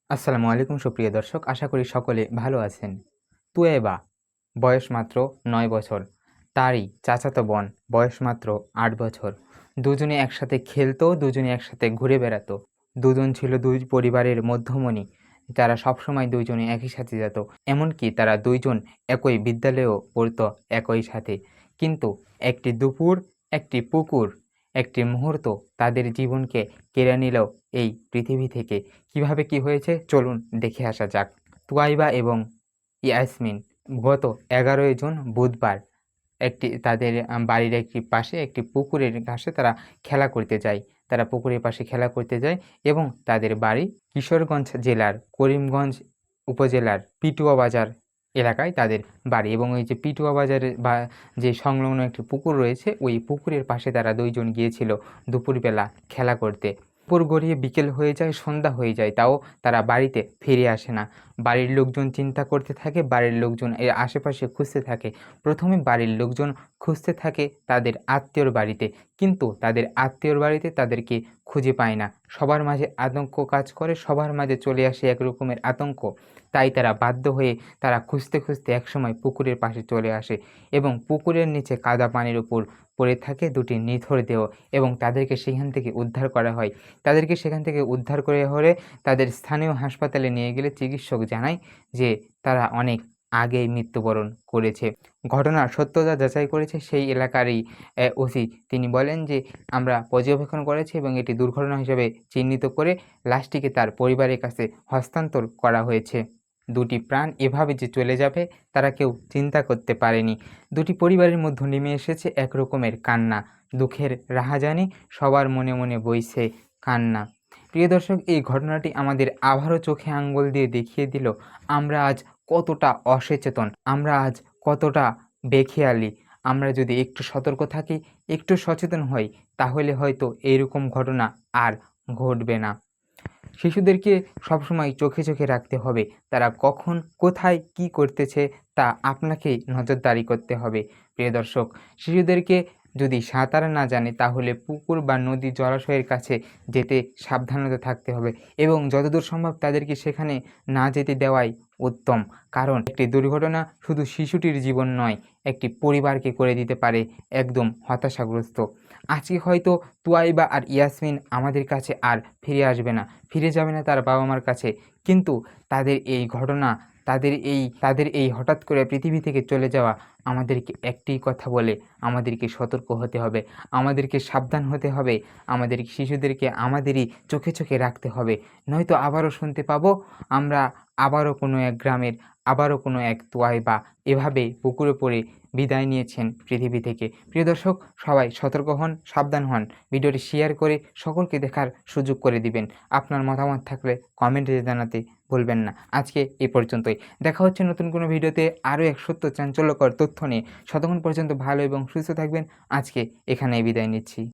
আসসালামু আলাইকুম সুপ্রিয় দর্শক, আশা করি সকলে ভালো আছেন। তুয়েবা বয়স মাত্র ৯ বছর, তারই চাচাতো বোন বয়স মাত্র ৮ বছর। দুজনে একসাথে খেলতো, দুজনে একসাথে ঘুরে বেড়াতো। দুজন ছিল দুই পরিবারের মধ্যমণি। তারা সবসময় দুইজনে একই সাথে যেত। এমনকি তারা দুইজন একই বিদ্যালয়েও পড়তো একই সাথে। কিন্তু একটি দুপুর, একটি পুকুর, একটি মুহূর্ত তাদের জীবনকে কেড়ে নিল এই পৃথিবী থেকে। কিভাবে কি হয়েছে চলুন দেখে আসা যাক। তুয়াইবা এবং ইয়াসমিন গত ১১ই জুন বুধবার তাদের বাড়ির একটি পাশে একটি পুকুরের ঘাসে তারা খেলা করতে যায়। তারা পুকুরের পাশে খেলা করতে যায় এবং তাদের বাড়ি কিশোরগঞ্জ জেলার করিমগঞ্জ উপজেলার পিটুয়া বাজার এলাকায় তাদের বাড়ি, এবং ওই যে পিটুয়া বাজারের যে সংলগ্ন একটি পুকুর রয়েছে, ওই পুকুরের পাশে তারা দুইজন গিয়েছিল দুপুরবেলা খেলা করতে। দুপুর গড়িয়ে বিকেল হয়ে যায়, সন্ধ্যা হয়ে যায়, তাও তারা বাড়িতে ফিরে আসে না। বাড়ির লোকজন চিন্তা করতে থাকে, বাড়ির লোকজন এর আশেপাশে খুঁজতে থাকে। প্রথমে বাড়ির লোকজন খুঁজতে থাকে তাদের আত্মীয়র বাড়িতে, কিন্তু তাদের আত্মীয়র বাড়িতে তাদেরকে খুঁজে পায় না। সবার মাঝে আতঙ্ক কাজ করে, সবার মাঝে চলে আসে এক রকমের আতঙ্ক। তাই তারা বাধ্য হয়ে তারা খুঁজতে খুঁজতে একসময় পুকুরের পাশে চলে আসে, এবং পুকুরের নিচে কাদা পানির উপর পড়ে থাকে দুটি নিথর দেহ, এবং তাদেরকে সেখান থেকে উদ্ধার করা হয়। তাদেরকে সেখান থেকে উদ্ধার করে হলে তাদের স্থানীয় হাসপাতালে নিয়ে গেলে চিকিৎসক জানায় যে তারা অনেক আগেই মৃত্যুবরণ করেছে। ঘটনার সত্যতা যাচাই করেছে সেই এলাকারই ওসি। তিনি বলেন যে আমরা পর্যবেক্ষণ করেছি এবং এটি দুর্ঘটনা হিসেবে চিহ্নিত করে লাশটিকে তার পরিবারের কাছে হস্তান্তর করা হয়েছে। দুটি প্রাণ এভাবে যে চলে যাবে তারা কেউ চিন্তা করতে পারেনি। দুটি পরিবারের মধ্যে নেমে এসেছে এক রকমের কান্না, দুঃখের রাহাজানি, সবার মনে মনে বইছে কান্না। প্রিয় দর্শক, এই ঘটনাটি আমাদের আবারও চোখে আঙ্গুল দিয়ে দেখিয়ে দিল আমরা আজ কতটা অসচেতন, আমরা আজ কতটা বেখেয়ালি। আমরা যদি একটু সতর্ক থাকি, একটু সচেতন হই, তাহলে হয়তো এইরকম ঘটনা আর ঘটবে না। শিশুদেরকে সবসময় চোখে চোখে রাখতে হবে। তারা কখন কোথায় কি করতেছে তা আপনাকেই নজরদারি করতে হবে। প্রিয় দর্শক, শিশুদেরকে যদি সাঁতার না জানে তাহলে পুকুর বা নদী জলাশয়ের কাছে যেতে সাবধানতা থাকতে হবে, এবং যতদূর সম্ভব তাদেরকে সেখানে না যেতে দেওয়াই উত্তম। কারণ একটি দুর্ঘটনা শুধু শিশুটির জীবন নয়, একটি পরিবারকে করে দিতে পারে একদম হতাশাগ্রস্ত। আজকে হয়তো তুয়াইবা আর ইয়াসমিন আমাদের কাছে আর ফিরে আসবে না, ফিরে যাবে না তার বাবা মার কাছে, কিন্তু তাদের এই ঘটনা, তাদের এই হঠাৎ করে পৃথিবী থেকে চলে যাওয়া আমাদেরকে একটি কথা বলে আমাদেরকে সতর্ক হতে হবে, আমাদেরকে সাবধান হতে হবে, আমাদের শিশুদেরকে আমাদেরই চোখে চোখে রাখতে হবে। নয়তো আবারও শুনতে পাবো আমরা আবারও কোনো এক গ্রামের, আবারও কোনো এক তুয়াইবা এভাবে পুকুরে পড়ে বিদায় নিয়েছেন পৃথিবী থেকে। প্রিয় দর্শক, সবাই সতর্ক হন, সাবধান হন। ভিডিওটি শেয়ার করে সকলকে দেখার সুযোগ করে দিবেন। আপনার মতামত থাকলে কমেন্টে জানাতে ভুলবেন না। আজকে এই পর্যন্তই। দেখা হচ্ছে নতুন কোনো ভিডিওতে আরও এক সত্য চাঞ্চল্যকর তথ্য নিয়ে। ততক্ষণ পর্যন্ত ভালো এবং সুস্থ থাকবেন। আজকে এখানেই বিদায় নিচ্ছি।